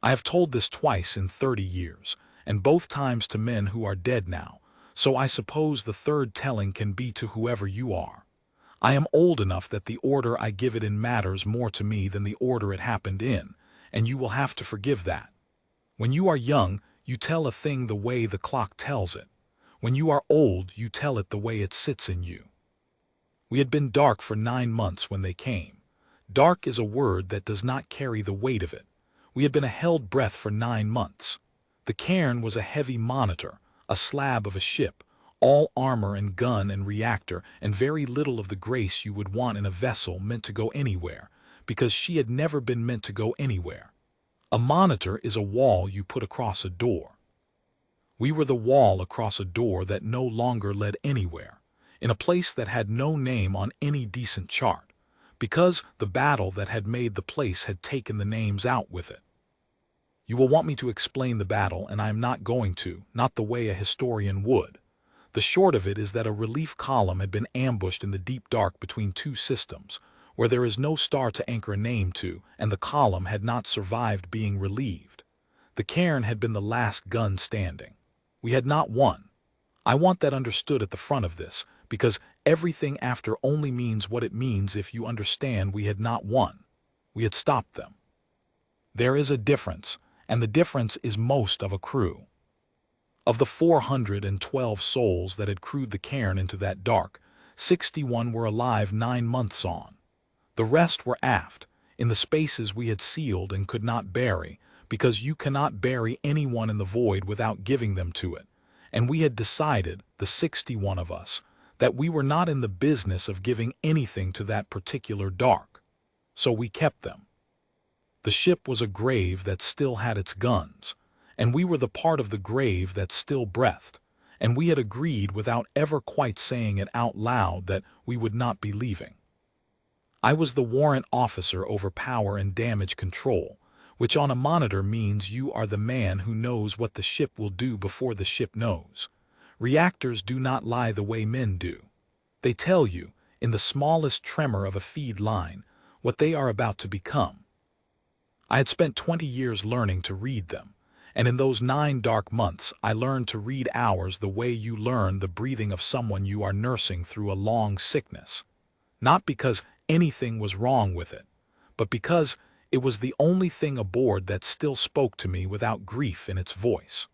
I have told this twice in 30 years, and both times to men who are dead now, so I suppose the third telling can be to whoever you are. I am old enough that the order I give it in matters more to me than the order it happened in, and you will have to forgive that. When you are young, you tell a thing the way the clock tells it. When you are old, you tell it the way it sits in you. We had been dark for 9 months when they came. Dark is a word that does not carry the weight of it. We had been a held breath for 9 months. The cairn was a heavy monitor, a slab of a ship, all armor and gun and reactor, and very little of the grace you would want in a vessel meant to go anywhere, because she had never been meant to go anywhere. A monitor is a wall you put across a door. We were the wall across a door that no longer led anywhere, in a place that had no name on any decent chart, because the battle that had made the place had taken the names out with it. You will want me to explain the battle, and I am not going to, not the way a historian would. The short of it is that a relief column had been ambushed in the deep dark between two systems, where there is no star to anchor a name to, and the column had not survived being relieved. The cairn had been the last gun standing. We had not won. I want that understood at the front of this, because everything after only means what it means if you understand we had not won. We had stopped them. There is a difference, and the difference is most of a crew. Of the 412 souls that had crewed the cairn into that dark, 61 were alive 9 months on. The rest were aft, in the spaces we had sealed and could not bury, because you cannot bury anyone in the void without giving them to it, and we had decided, the 61 of us, that we were not in the business of giving anything to that particular dark. So we kept them. The ship was a grave that still had its guns, and we were the part of the grave that still breathed, and we had agreed without ever quite saying it out loud that we would not be leaving. I was the warrant officer over power and damage control, which on a monitor means you are the man who knows what the ship will do before the ship knows. Reactors do not lie the way men do. They tell you, in the smallest tremor of a feed line, what they are about to become. I had spent 20 years learning to read them, and in those 9 dark months I learned to read hours the way you learn the breathing of someone you are nursing through a long sickness. Not because anything was wrong with it, but because it was the only thing aboard that still spoke to me without grief in its voice.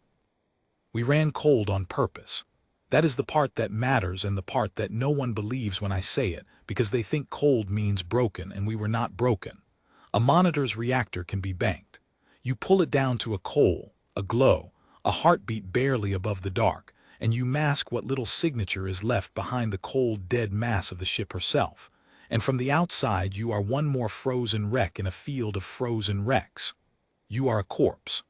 We ran cold on purpose. That is the part that matters and the part that no one believes when I say it, because they think cold means broken, and we were not broken. A monitor's reactor can be banked. You pull it down to a coal, a glow, a heartbeat barely above the dark, and you mask what little signature is left behind the cold, dead mass of the ship herself. And from the outside you are one more frozen wreck in a field of frozen wrecks. You are a corpse.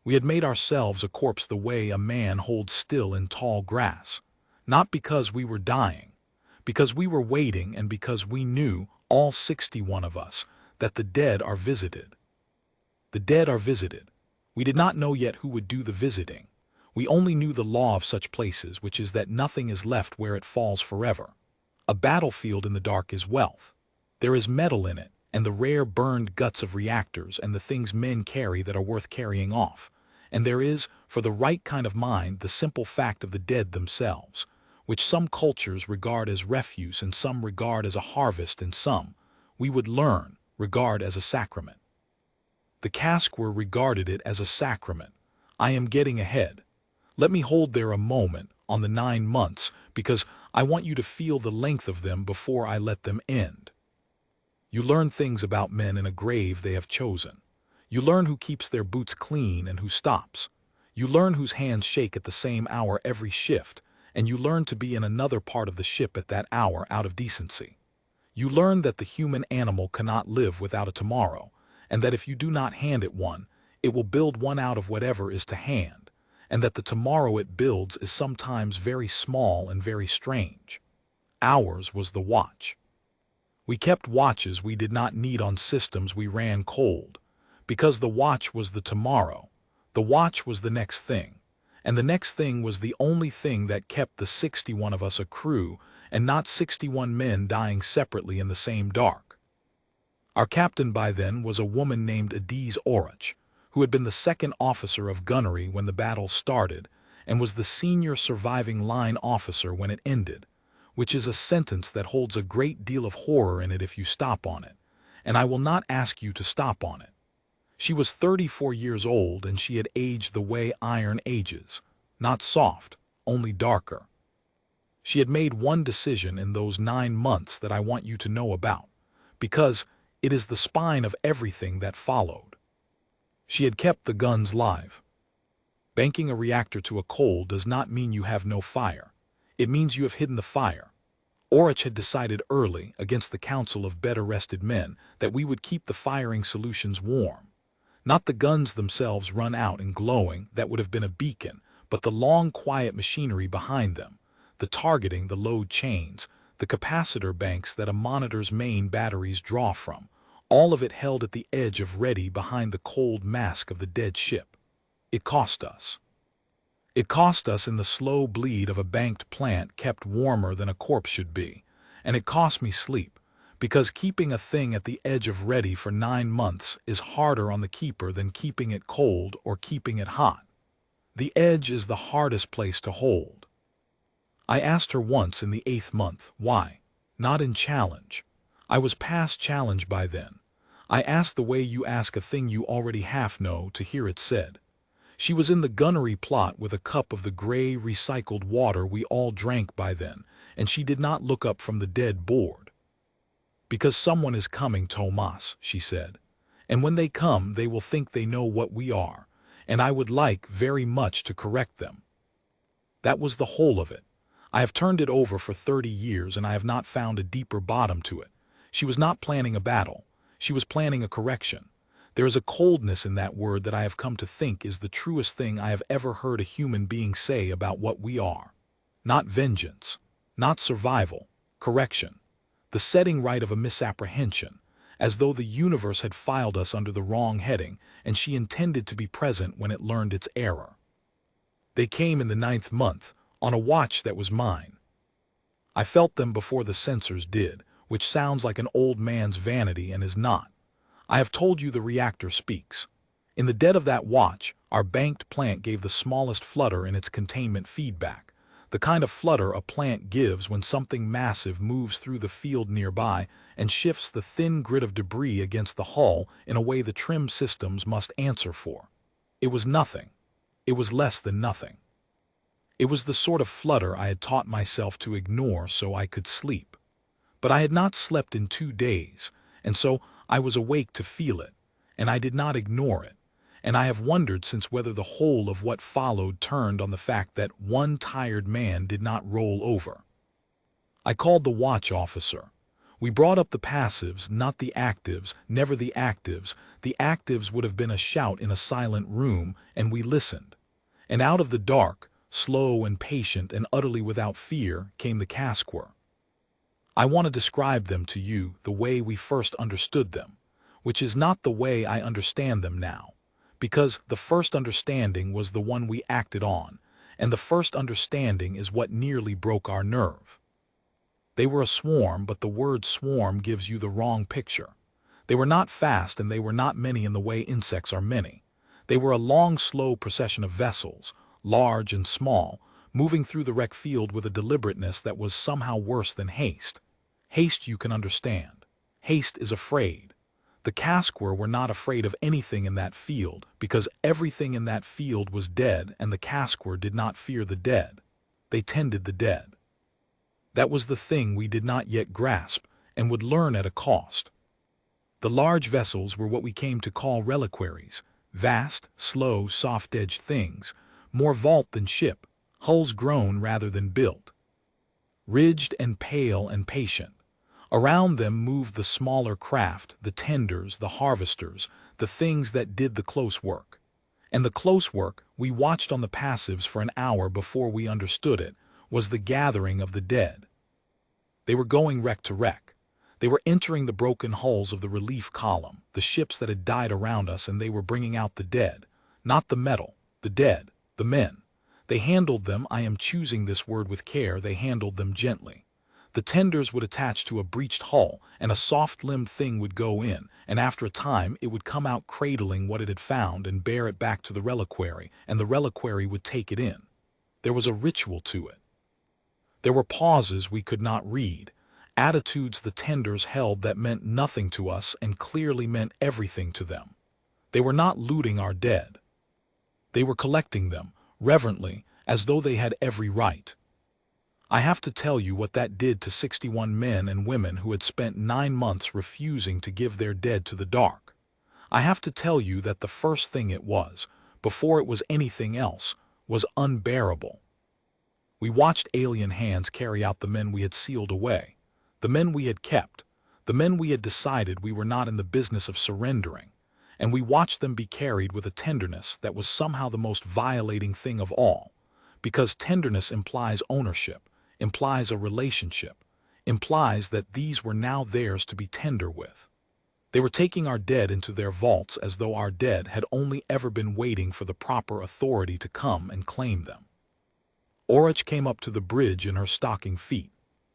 We had made ourselves a corpse the way a man holds still in tall grass, not because we were dying, because we were waiting, and because we knew, all 61 of us, that the dead are visited. The dead are visited. We did not know yet who would do the visiting. We only knew the law of such places, which is that nothing is left where it falls forever. A battlefield in the dark is wealth. There is metal in it, and the rare burned guts of reactors and the things men carry that are worth carrying off. And there is, for the right kind of mind, the simple fact of the dead themselves, which some cultures regard as refuse and some regard as a harvest, and some, we would learn, regard as a sacrament. The Casquer regarded it as a sacrament. I am getting ahead. Let me hold there a moment on the 9 months, because I want you to feel the length of them before I let them end. You learn things about men in a grave they have chosen. You learn who keeps their boots clean and who stops. You learn whose hands shake at the same hour every shift, and you learn to be in another part of the ship at that hour out of decency. You learn that the human animal cannot live without a tomorrow, and that if you do not hand it one, it will build one out of whatever is to hand, and that the tomorrow it builds is sometimes very small and very strange. Ours was the watch. We kept watches we did not need on systems we ran cold, because the watch was the tomorrow, the watch was the next thing, and the next thing was the only thing that kept the 61 of us a crew, and not 61 men dying separately in the same dark. Our captain by then was a woman named Adiz Orach, who had been the second officer of gunnery when the battle started and was the senior surviving line officer when it ended, which is a sentence that holds a great deal of horror in it if you stop on it, and I will not ask you to stop on it. She was 34 years old and she had aged the way iron ages, not soft, only darker. She had made one decision in those 9 months that I want you to know about, because it is the spine of everything that followed. She had kept the guns live. Banking a reactor to a coal does not mean you have no fire. It means you have hidden the fire. Orich had decided early, against the counsel of better-rested men, that we would keep the firing solutions warm. Not the guns themselves run out and glowing, that would have been a beacon, but the long quiet machinery behind them, the targeting, the load chains, the capacitor banks that a monitor's main batteries draw from, all of it held at the edge of ready behind the cold mask of the dead ship. It cost us. It cost us in the slow bleed of a banked plant kept warmer than a corpse should be, and it cost me sleep, because keeping a thing at the edge of ready for 9 months is harder on the keeper than keeping it cold or keeping it hot. The edge is the hardest place to hold. I asked her once in the 8th month, why? Not in challenge. I was past challenge by then. I asked the way you ask a thing you already half know to hear it said. She was in the gunnery plot with a cup of the gray recycled water we all drank by then, and she did not look up from the dead board. Because someone is coming, Tomas, she said, and when they come they will think they know what we are, and I would like very much to correct them. That was the whole of it. I have turned it over for 30 years and I have not found a deeper bottom to it. She was not planning a battle. She was planning a correction. There is a coldness in that word that I have come to think is the truest thing I have ever heard a human being say about what we are. Not vengeance, not survival, correction. The setting right of a misapprehension, as though the universe had filed us under the wrong heading and she intended to be present when it learned its error. They came in the 9th month, on a watch that was mine. I felt them before the sensors did, which sounds like an old man's vanity and is not. I have told you the reactor speaks. In the dead of that watch, our banked plant gave the smallest flutter in its containment feedback, the kind of flutter a plant gives when something massive moves through the field nearby and shifts the thin grit of debris against the hull in a way the trim systems must answer for. It was nothing. It was less than nothing. It was the sort of flutter I had taught myself to ignore so I could sleep. But I had not slept in 2 days, and so I was awake to feel it, and I did not ignore it, and I have wondered since whether the whole of what followed turned on the fact that one tired man did not roll over. I called the watch officer. We brought up the passives, not the actives, never the actives. The actives would have been a shout in a silent room, and we listened. And out of the dark, slow and patient and utterly without fear, came the Casquer. I want to describe them to you the way we first understood them, which is not the way I understand them now, because the first understanding was the one we acted on, and the first understanding is what nearly broke our nerve. They were a swarm, but the word swarm gives you the wrong picture. They were not fast and they were not many in the way insects are many. They were a long, slow procession of vessels, large and small, moving through the wreck field with a deliberateness that was somehow worse than haste. Haste you can understand. Haste is afraid. The Casquer were not afraid of anything in that field, because everything in that field was dead, and the Casquer did not fear the dead. They tended the dead. That was the thing we did not yet grasp, and would learn at a cost. The large vessels were what we came to call reliquaries, vast, slow, soft-edged things, more vault than ship, hulls grown rather than built. Ridged and pale and patient. Around them moved the smaller craft, the tenders, the harvesters, the things that did the close work. And the close work, we watched on the passives for an hour before we understood it, was the gathering of the dead. They were going wreck to wreck. They were entering the broken hulls of the relief column, the ships that had died around us, and they were bringing out the dead. Not the metal, the dead, the men. They handled them, I am choosing this word with care, they handled them gently. The tenders would attach to a breached hull, and a soft-limbed thing would go in, and after a time it would come out cradling what it had found and bear it back to the reliquary, and the reliquary would take it in. There was a ritual to it. There were pauses we could not read, attitudes the tenders held that meant nothing to us and clearly meant everything to them. They were not looting our dead. They were collecting them, reverently, as though they had every right. I have to tell you what that did to 61 men and women who had spent 9 months refusing to give their dead to the dark. I have to tell you that the first thing it was, before it was anything else, was unbearable. We watched alien hands carry out the men we had sealed away, the men we had kept, the men we had decided we were not in the business of surrendering, and we watched them be carried with a tenderness that was somehow the most violating thing of all, because tenderness implies ownership, implies a relationship, implies that these were now theirs to be tender with. They were taking our dead into their vaults as though our dead had only ever been waiting for the proper authority to come and claim them. Orich came up to the bridge in her stocking feet.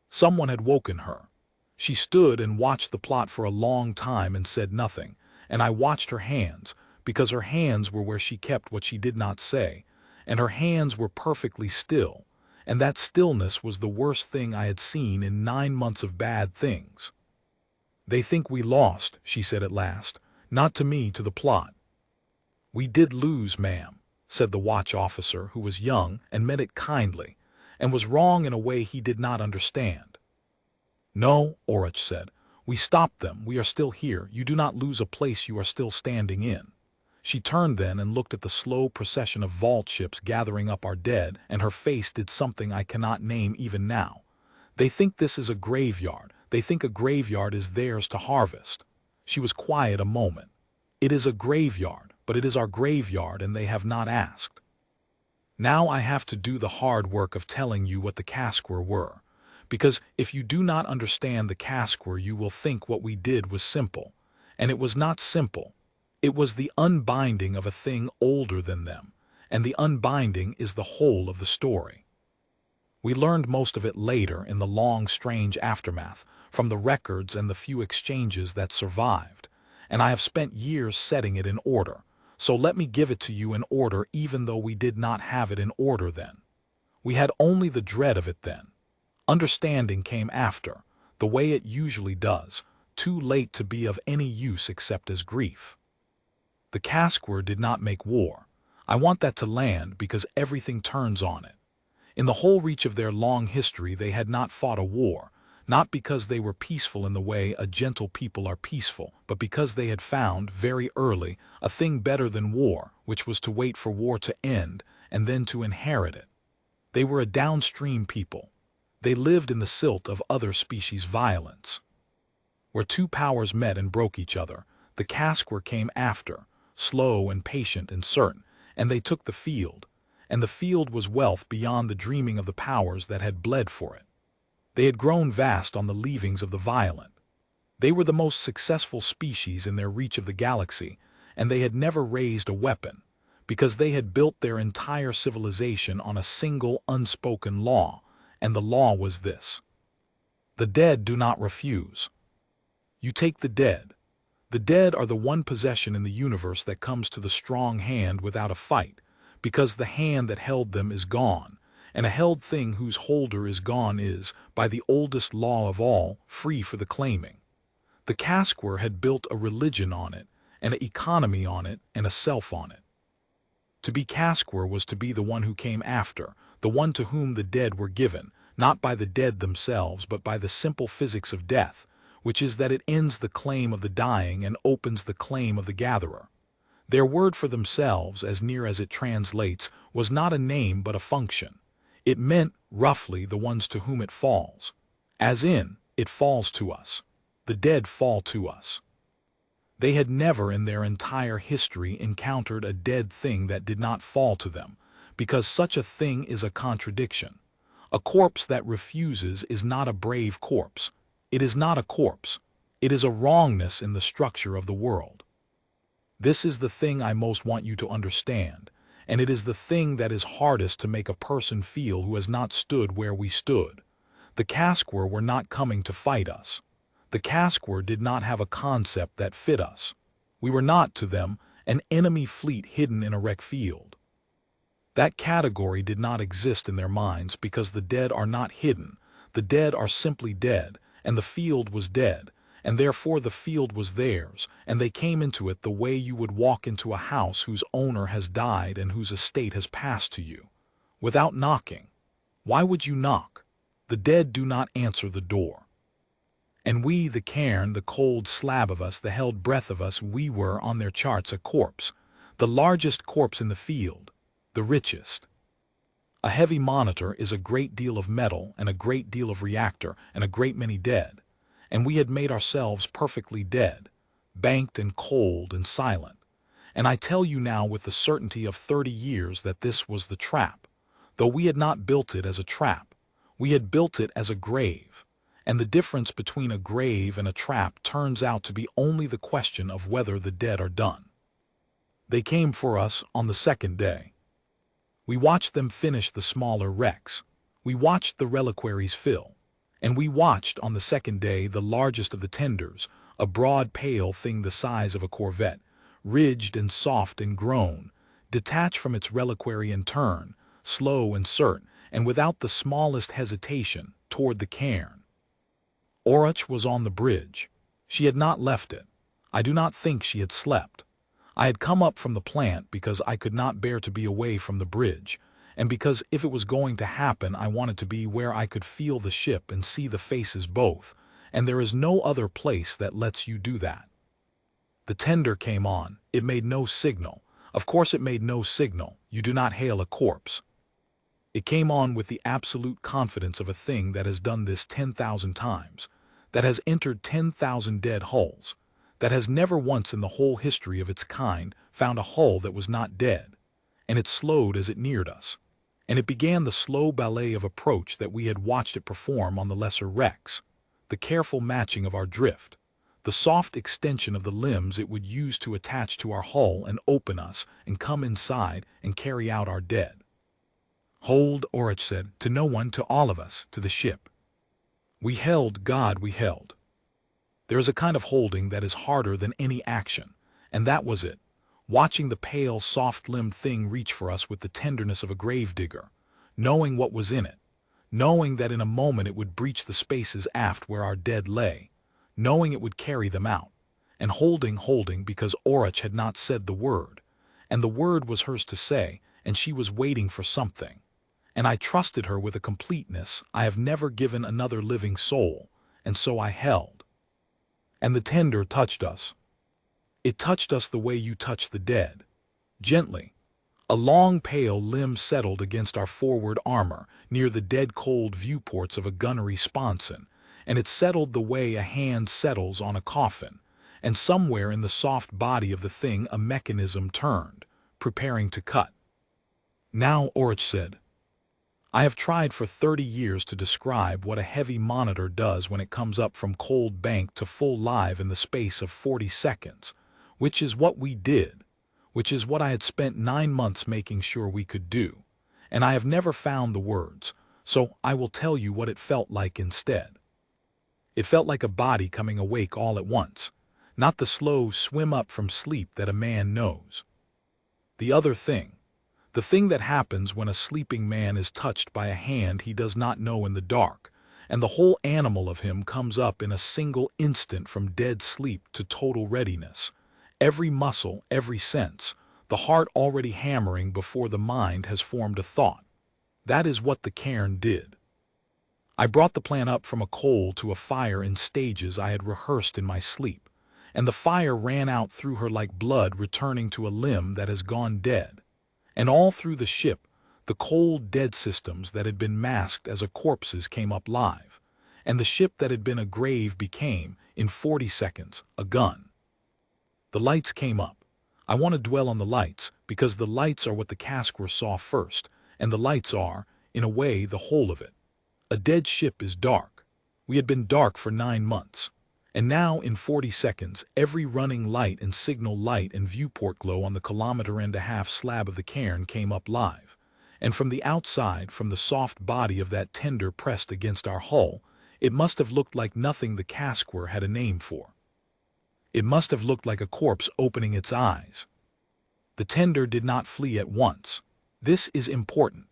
Someone had woken her. She stood and watched the plot for a long time and said nothing, and I watched her hands, because her hands were where she kept what she did not say, and her hands were perfectly still, and that stillness was the worst thing I had seen in 9 months of bad things. "They think we lost," she said at last, "not to me, to the plot." "We did lose, ma'am," said the watch officer, who was young and meant it kindly, and was wrong in a way he did not understand. "No," Orich said, "we stopped them, we are still here, you do not lose a place you are still standing in." She turned then and looked at the slow procession of vault ships gathering up our dead, and her face did something I cannot name even now. "They think this is a graveyard, they think a graveyard is theirs to harvest." She was quiet a moment. "It is a graveyard, but it is our graveyard and they have not asked." Now I have to do the hard work of telling you what the Casquer were, because if you do not understand the Casquer you will think what we did was simple, and it was not simple. It was the unbinding of a thing older than them, and the unbinding is the whole of the story. We learned most of it later in the long, strange aftermath, from the records and the few exchanges that survived, and I have spent years setting it in order, so let me give it to you in order even though we did not have it in order then. We had only the dread of it then. Understanding came after, the way it usually does, too late to be of any use except as grief. The Casquer did not make war. I want that to land because everything turns on it. In the whole reach of their long history they had not fought a war, not because they were peaceful in the way a gentle people are peaceful, but because they had found, very early, a thing better than war, which was to wait for war to end and then to inherit it. They were a downstream people. They lived in the silt of other species' violence. Where two powers met and broke each other, the Casquer came after, slow and patient and certain, and they took the field, and the field was wealth beyond the dreaming of the powers that had bled for it. They had grown vast on the leavings of the violent. They were the most successful species in their reach of the galaxy, and they had never raised a weapon, because they had built their entire civilization on a single unspoken law, and the law was this: the dead do not refuse. You take the dead. The dead are the one possession in the universe that comes to the strong hand without a fight, because the hand that held them is gone, and a held thing whose holder is gone is, by the oldest law of all, free for the claiming. The Casquer had built a religion on it, and an economy on it, and a self on it. To be Casquer was to be the one who came after, the one to whom the dead were given, not by the dead themselves but by the simple physics of death, which is that it ends the claim of the dying and opens the claim of the gatherer. Their word for themselves, as near as it translates, was not a name but a function. It meant, roughly, the ones to whom it falls. As in, it falls to us. The dead fall to us. They had never in their entire history encountered a dead thing that did not fall to them, because such a thing is a contradiction. A corpse that refuses is not a brave corpse. It is not a corpse. It is a wrongness in the structure of the world. This is the thing I most want you to understand, and it is the thing that is hardest to make a person feel who has not stood where we stood. The Casquer were not coming to fight us. The Casquer did not have a concept that fit us. We were not, to them, an enemy fleet hidden in a wreck field. That category did not exist in their minds because the dead are not hidden. The dead are simply dead, and the field was dead, and therefore the field was theirs, and they came into it the way you would walk into a house whose owner has died and whose estate has passed to you. Without knocking. Why would you knock? The dead do not answer the door. And we, the cairn, the cold slab of us, the held breath of us, we were, on their charts, a corpse, the largest corpse in the field, the richest. A heavy monitor is a great deal of metal and a great deal of reactor and a great many dead, and we had made ourselves perfectly dead, banked and cold and silent. And I tell you now with the certainty of 30 years that this was the trap, though we had not built it as a trap. We had built it as a grave, and the difference between a grave and a trap turns out to be only the question of whether the dead are done. They came for us on the second day. We watched them finish the smaller wrecks. We watched the reliquaries fill. And we watched on the second day the largest of the tenders, a broad pale thing the size of a corvette, ridged and soft and grown, detach from its reliquary and turn, slow and certain, and without the smallest hesitation, toward the cairn. Orach was on the bridge. She had not left it. I do not think she had slept. I had come up from the plant because I could not bear to be away from the bridge, and because if it was going to happen I wanted to be where I could feel the ship and see the faces both, and there is no other place that lets you do that. The tender came on. It made no signal. Of course it made no signal. You do not hail a corpse. It came on with the absolute confidence of a thing that has done this 10,000 times, that has entered 10,000 dead hulls, that has never once in the whole history of its kind found a hull that was not dead, and it slowed as it neared us, and it began the slow ballet of approach that we had watched it perform on the lesser wrecks, the careful matching of our drift, the soft extension of the limbs it would use to attach to our hull and open us and come inside and carry out our dead. Hold, Orach said, to no one, to all of us, to the ship. We held, God, we held. There is a kind of holding that is harder than any action, and that was it, watching the pale, soft-limbed thing reach for us with the tenderness of a gravedigger, knowing what was in it, knowing that in a moment it would breach the spaces aft where our dead lay, knowing it would carry them out, and holding because Orach had not said the word, and the word was hers to say, and she was waiting for something. And I trusted her with a completeness I have never given another living soul, and so I held. And the tender touched us. It touched us the way you touch the dead, gently. A long pale limb settled against our forward armor near the dead-cold viewports of a gunnery sponson, and it settled the way a hand settles on a coffin, and somewhere in the soft body of the thing a mechanism turned, preparing to cut. Now, Orach said, I have tried for 30 years to describe what a heavy monitor does when it comes up from cold bank to full live in the space of 40 seconds, which is what we did, which is what I had spent 9 months making sure we could do, and I have never found the words, so I will tell you what it felt like instead. It felt like a body coming awake all at once, not the slow swim up from sleep that a man knows. The other thing. The thing that happens when a sleeping man is touched by a hand he does not know in the dark, and the whole animal of him comes up in a single instant from dead sleep to total readiness. Every muscle, every sense, the heart already hammering before the mind has formed a thought. That is what the cairn did. I brought the plan up from a coal to a fire in stages I had rehearsed in my sleep, and the fire ran out through her like blood returning to a limb that has gone dead. And all through the ship, the cold dead systems that had been masked as a corpses came up live, and the ship that had been a grave became, in 40 seconds, a gun. The lights came up. I want to dwell on the lights, because the lights are what the Casquer saw first, and the lights are, in a way, the whole of it. A dead ship is dark. We had been dark for 9 months. And now, in 40 seconds, every running light and signal light and viewport glow on the 1.5 kilometer slab of the cairn came up live, and from the outside, from the soft body of that tender pressed against our hull, it must have looked like nothing the casquer had a name for. It must have looked like a corpse opening its eyes. The tender did not flee at once. This is important.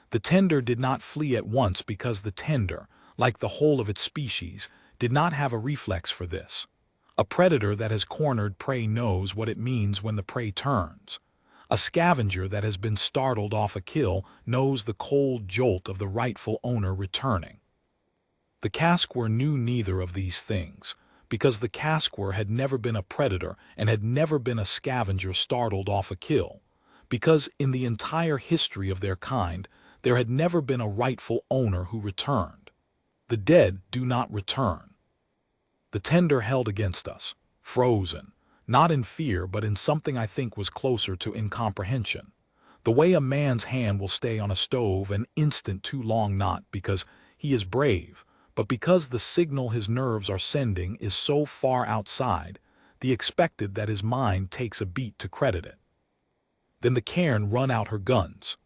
The tender did not flee at once because the tender, like the whole of its species, did not have a reflex for this. A predator that has cornered prey knows what it means when the prey turns. A scavenger that has been startled off a kill knows the cold jolt of the rightful owner returning. The casquer knew neither of these things, because the casquer had never been a predator and had never been a scavenger startled off a kill, because in the entire history of their kind, there had never been a rightful owner who returned. The dead do not return. The tender held against us, frozen, not in fear but in something I think was closer to incomprehension. The way a man's hand will stay on a stove an instant too long, not because he is brave, but because the signal his nerves are sending is so far outside the expected that his mind takes a beat to credit it. Then the cairn run out her guns.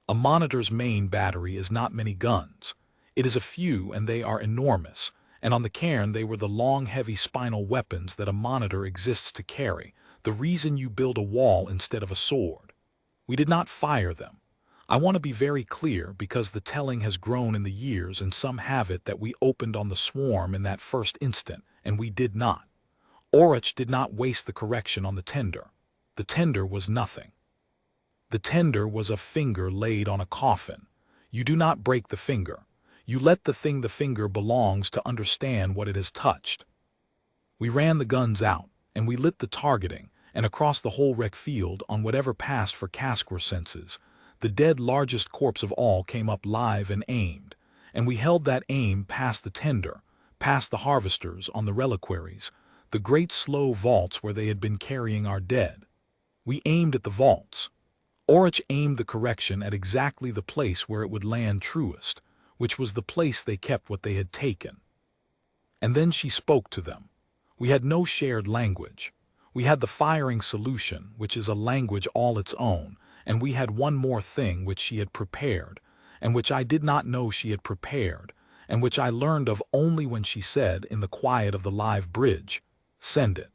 A monitor's main battery is not many guns. It is a few, and they are enormous, and on the cairn they were the long, heavy spinal weapons that a monitor exists to carry, the reason you build a wall instead of a sword. We did not fire them. I want to be very clear because the telling has grown in the years and some have it that we opened on the swarm in that first instant, and we did not. Orich did not waste the correction on the tender. The tender was nothing. The tender was a finger laid on a coffin. You do not break the finger. You let the thing the finger belongs to understand what it has touched. We ran the guns out, and we lit the targeting, and across the whole wreck field on whatever passed for casquer senses, the dead largest corpse of all came up live and aimed, and we held that aim past the tender, past the harvesters on the reliquaries, the great slow vaults where they had been carrying our dead. We aimed at the vaults. Orich aimed the correction at exactly the place where it would land truest, which was the place they kept what they had taken. And then she spoke to them. We had no shared language. We had the firing solution, which is a language all its own, and we had one more thing which she had prepared, and which I did not know she had prepared, and which I learned of only when she said, in the quiet of the live bridge, "Send it."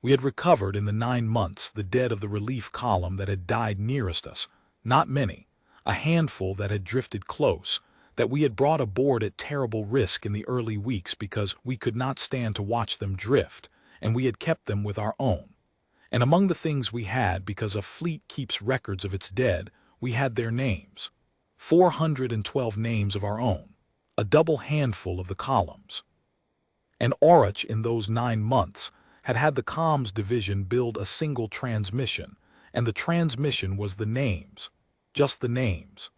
We had recovered in the 9 months the dead of the relief column that had died nearest us, not many, a handful that had drifted close, that we had brought aboard at terrible risk in the early weeks because we could not stand to watch them drift, and we had kept them with our own. And among the things we had, because a fleet keeps records of its dead, we had their names. 412 names of our own, a double handful of the columns. And Orich in those 9 months had had the comms division build a single transmission, and the transmission was the names, just the names.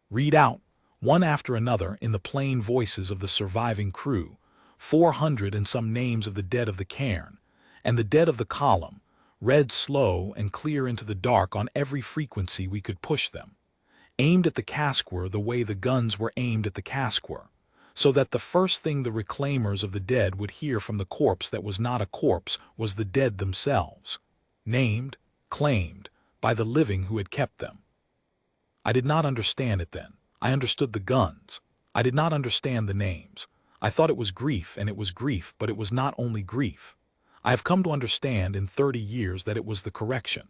Read out, one after another in the plain voices of the surviving crew, 400 and some names of the dead of the cairn, and the dead of the column, read slow and clear into the dark on every frequency we could push them, aimed at the casquer the way the guns were aimed at the casquer, so that the first thing the reclaimers of the dead would hear from the corpse that was not a corpse was the dead themselves, named, claimed, by the living who had kept them. I did not understand it then. I understood the guns. I did not understand the names. I thought it was grief, and it was grief, but it was not only grief. I have come to understand in 30 years that it was the correction.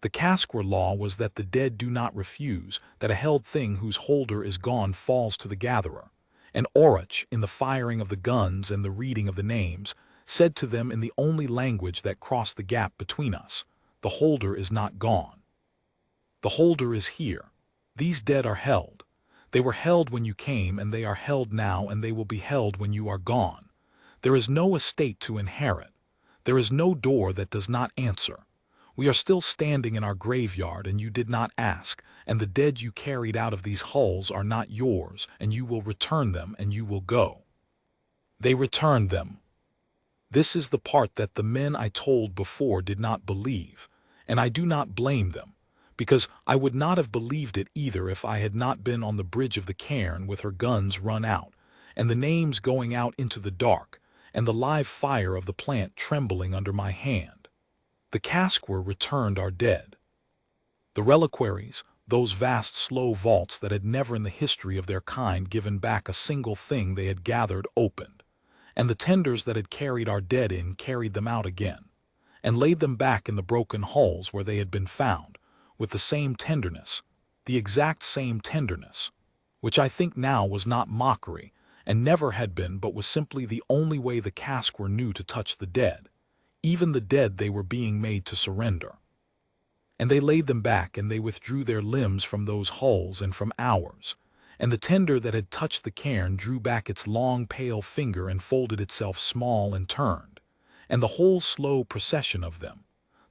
The casquer law was that the dead do not refuse, that a held thing whose holder is gone falls to the gatherer. And Orich, in the firing of the guns and the reading of the names, said to them in the only language that crossed the gap between us, "The holder is not gone. The holder is here. These dead are held. They were held when you came, and they are held now, and they will be held when you are gone. There is no estate to inherit. There is no door that does not answer. We are still standing in our graveyard, and you did not ask, and the dead you carried out of these hulls are not yours, and you will return them, and you will go." They returned them. This is the part that the men I told before did not believe, and I do not blame them, because I would not have believed it either if I had not been on the bridge of the cairn with her guns run out, and the names going out into the dark, and the live fire of the plant trembling under my hand. The casquer returned our dead. The reliquaries, those vast slow vaults that had never in the history of their kind given back a single thing they had gathered opened, and the tenders that had carried our dead in carried them out again, and laid them back in the broken hulls where they had been found, with the same tenderness, the exact same tenderness, which I think now was not mockery, and never had been, but was simply the only way the Casquer knew to touch the dead, even the dead they were being made to surrender. And they laid them back, and they withdrew their limbs from those hulls and from ours, and the tender that had touched the cairn drew back its long pale finger and folded itself small and turned, and the whole slow procession of them,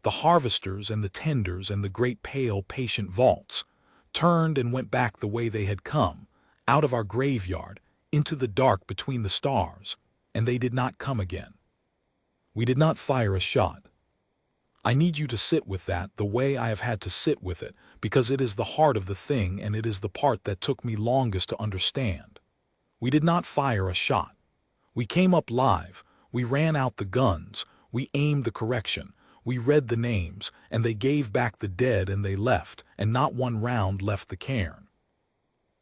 the harvesters and the tenders and the great pale patient vaults, turned and went back the way they had come, out of our graveyard, into the dark between the stars, and they did not come again. We did not fire a shot. I need you to sit with that the way I have had to sit with it, because it is the heart of the thing and it is the part that took me longest to understand. We did not fire a shot. We came up live, we ran out the guns, we aimed the correction, we read the names, and they gave back the dead and they left, and not one round left the cairn.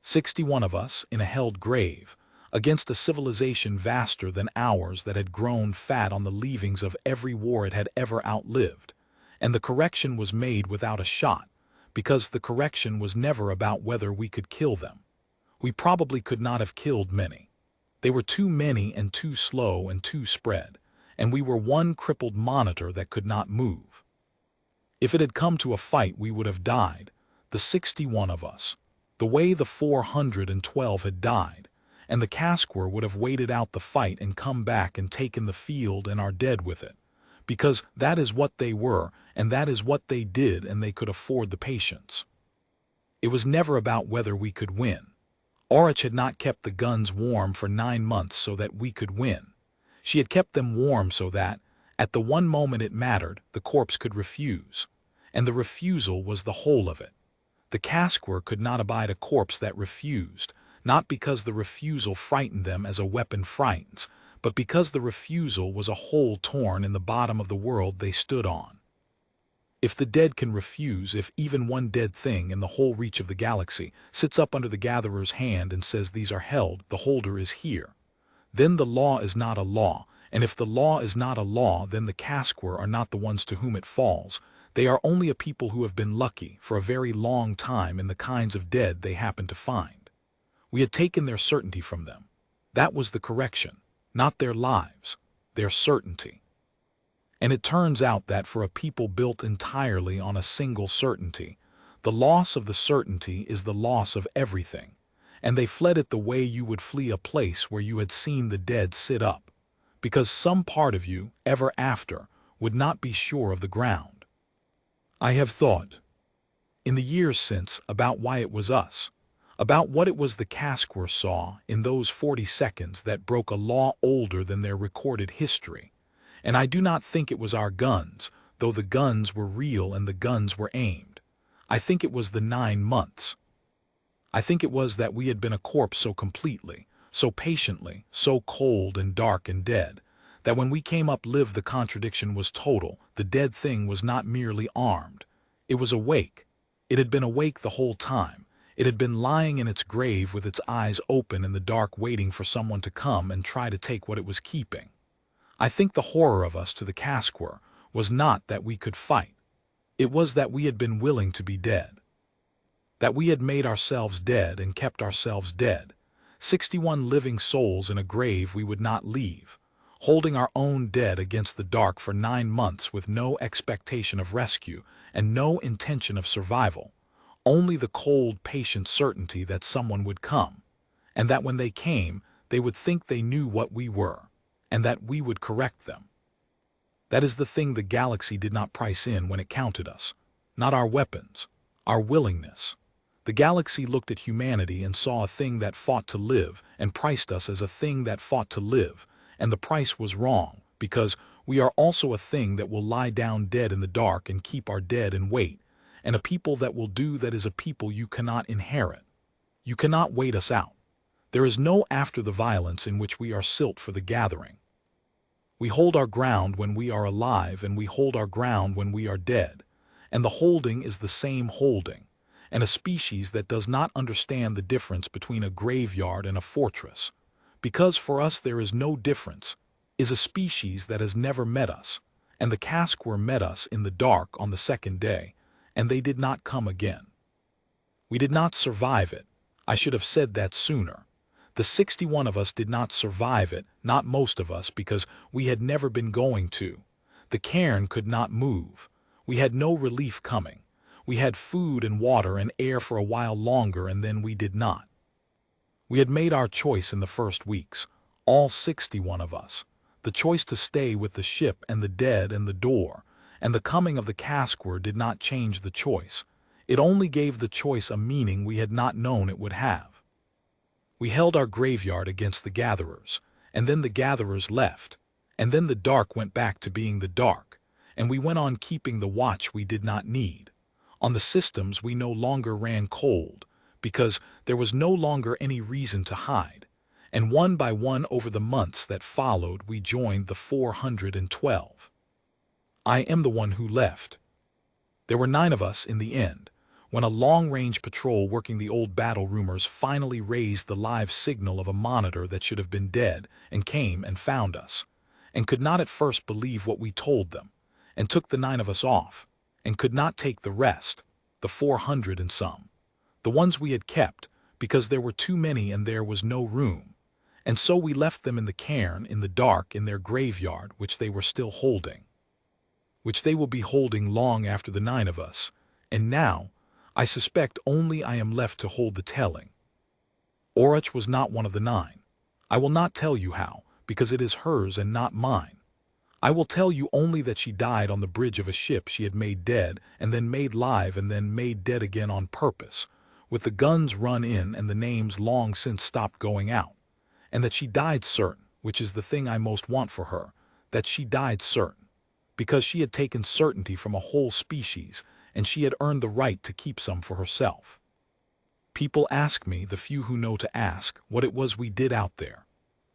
61 of us in a held grave, against a civilization vaster than ours that had grown fat on the leavings of every war it had ever outlived, and the correction was made without a shot, because the correction was never about whether we could kill them. We probably could not have killed many. They were too many and too slow and too spread, and we were one crippled monitor that could not move. If it had come to a fight, we would have died, the 61 of us, the way the 412 had died, and the Casquer would have waited out the fight and come back and taken the field and our dead with it, because that is what they were, and that is what they did, and they could afford the patience. It was never about whether we could win. Orich had not kept the guns warm for 9 months so that we could win. She had kept them warm so that, at the one moment it mattered, the corpse could refuse, and the refusal was the whole of it. The Casquer could not abide a corpse that refused, not because the refusal frightened them as a weapon frightens, but because the refusal was a hole torn in the bottom of the world they stood on. If the dead can refuse, if even one dead thing in the whole reach of the galaxy sits up under the gatherer's hand and says these are held, the holder is here, then the law is not a law, and if the law is not a law, then the Casquer are not the ones to whom it falls. They are only a people who have been lucky for a very long time in the kinds of dead they happen to find. We had taken their certainty from them. That was the correction, not their lives, their certainty. And it turns out that for a people built entirely on a single certainty, the loss of the certainty is the loss of everything, and they fled it the way you would flee a place where you had seen the dead sit up, because some part of you, ever after, would not be sure of the ground. I have thought, in the years since, about why it was us, about what it was the Casquer saw in those 40 seconds that broke a law older than their recorded history. And I do not think it was our guns, though the guns were real and the guns were aimed. I think it was the 9 months. I think it was that we had been a corpse so completely, so patiently, so cold and dark and dead, that when we came up live the contradiction was total. The dead thing was not merely armed. It was awake. It had been awake the whole time. It had been lying in its grave with its eyes open in the dark waiting for someone to come and try to take what it was keeping. I think the horror of us to the Casquer was not that we could fight. It was that we had been willing to be dead. That we had made ourselves dead and kept ourselves dead. 61 living souls in a grave we would not leave, holding our own dead against the dark for 9 months with no expectation of rescue and no intention of survival, only the cold, patient certainty that someone would come, and that when they came, they would think they knew what we were, and that we would correct them. That is the thing the galaxy did not price in when it counted us, not our weapons, our willingness. The galaxy looked at humanity and saw a thing that fought to live and priced us as a thing that fought to live, and the price was wrong, because we are also a thing that will lie down dead in the dark and keep our dead and wait, and a people that will do that is a people you cannot inherit. You cannot wait us out. There is no after the violence in which we are silt for the gathering. We hold our ground when we are alive, and we hold our ground when we are dead, and the holding is the same holding, and a species that does not understand the difference between a graveyard and a fortress. Because for us there is no difference, is a species that has never met us, and the Casquer met us in the dark on the second day, and they did not come again. We did not survive it. I should have said that sooner. The 61 of us did not survive it, not most of us, because we had never been going to. The cairn could not move. We had no relief coming. We had food and water and air for a while longer, and then we did not. We had made our choice in the first weeks, all 61 of us. The choice to stay with the ship and the dead and the door, and the coming of the Casquer did not change the choice. It only gave the choice a meaning we had not known it would have. We held our graveyard against the gatherers, and then the gatherers left, and then the dark went back to being the dark, and we went on keeping the watch we did not need. On the systems we no longer ran cold, because there was no longer any reason to hide, and one by one over the months that followed we joined the 412. I am the one who left. There were 9 of us in the end, when a long-range patrol working the old battle rumors finally raised the live signal of a monitor that should have been dead and came and found us, and could not at first believe what we told them, and took the 9 of us off, and could not take the rest, the 400 and some, the ones we had kept, because there were too many and there was no room, and so we left them in the cairn in the dark in their graveyard which they were still holding, which they will be holding long after the 9 of us, and now, I suspect only I am left to hold the telling. Orach was not one of the 9. I will not tell you how, because it is hers and not mine. I will tell you only that she died on the bridge of a ship she had made dead, and then made live, and then made dead again on purpose, with the guns run in and the names long since stopped going out, and that she died certain, which is the thing I most want for her, that she died certain, because she had taken certainty from a whole species, and she had earned the right to keep some for herself. People ask me, the few who know to ask, what it was we did out there.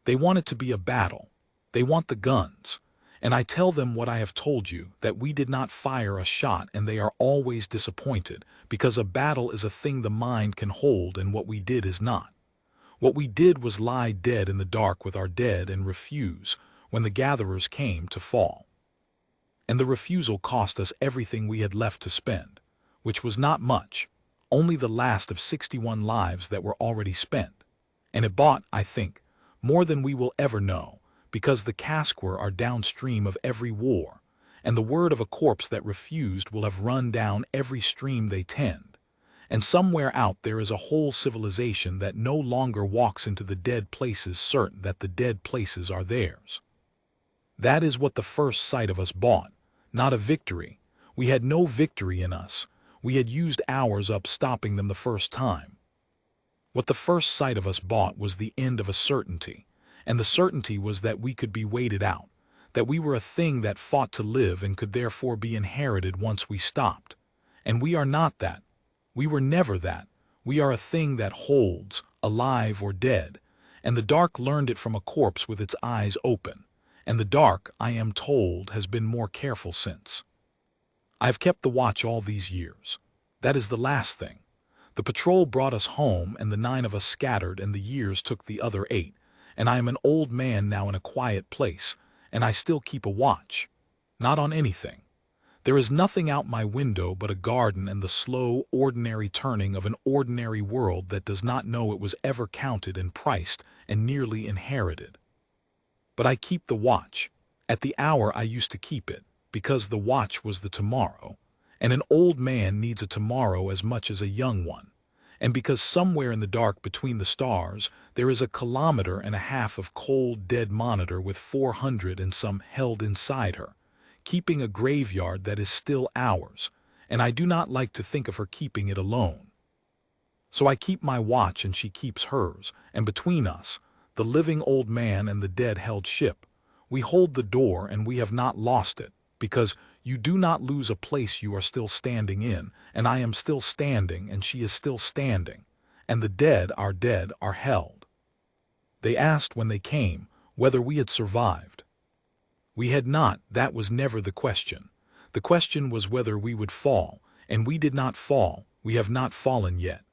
They want it to be a battle. They want the guns. And I tell them what I have told you, that we did not fire a shot, and they are always disappointed, because a battle is a thing the mind can hold and what we did is not. What we did was lie dead in the dark with our dead and refuse, when the gatherers came, to fall. And the refusal cost us everything we had left to spend, which was not much, only the last of 61 lives that were already spent. And it bought, I think, more than we will ever know, because the Casquer are downstream of every war, and the word of a corpse that refused will have run down every stream they tend. And somewhere out there is a whole civilization that no longer walks into the dead places certain that the dead places are theirs. That is what the first sight of us bought. Not a victory. We had no victory in us. We had used ours up stopping them the first time. What the first sight of us bought was the end of a certainty, and the certainty was that we could be waited out, that we were a thing that fought to live and could therefore be inherited once we stopped. And we are not that. We were never that. We are a thing that holds, alive or dead, and the dark learned it from a corpse with its eyes open. And the dark, I am told, has been more careful since. I have kept the watch all these years. That is the last thing. The patrol brought us home, and the 9 of us scattered, and the years took the other 8, and I am an old man now in a quiet place, and I still keep a watch. Not on anything. There is nothing out my window but a garden and the slow, ordinary turning of an ordinary world that does not know it was ever counted and priced and nearly inherited. But I keep the watch. At the hour I used to keep it, because the watch was the tomorrow, and an old man needs a tomorrow as much as a young one, and because somewhere in the dark between the stars there is a 1.5 kilometers of cold dead monitor with 400 and some held inside her, keeping a graveyard that is still ours, and I do not like to think of her keeping it alone. So I keep my watch and she keeps hers, and between us, the living old man and the dead-held ship, we hold the door, and we have not lost it, because you do not lose a place you are still standing in, and I am still standing, and she is still standing, and the dead, are held. They asked when they came whether we had survived. We had not. That was never the question. The question was whether we would fall, and we did not fall. We have not fallen yet.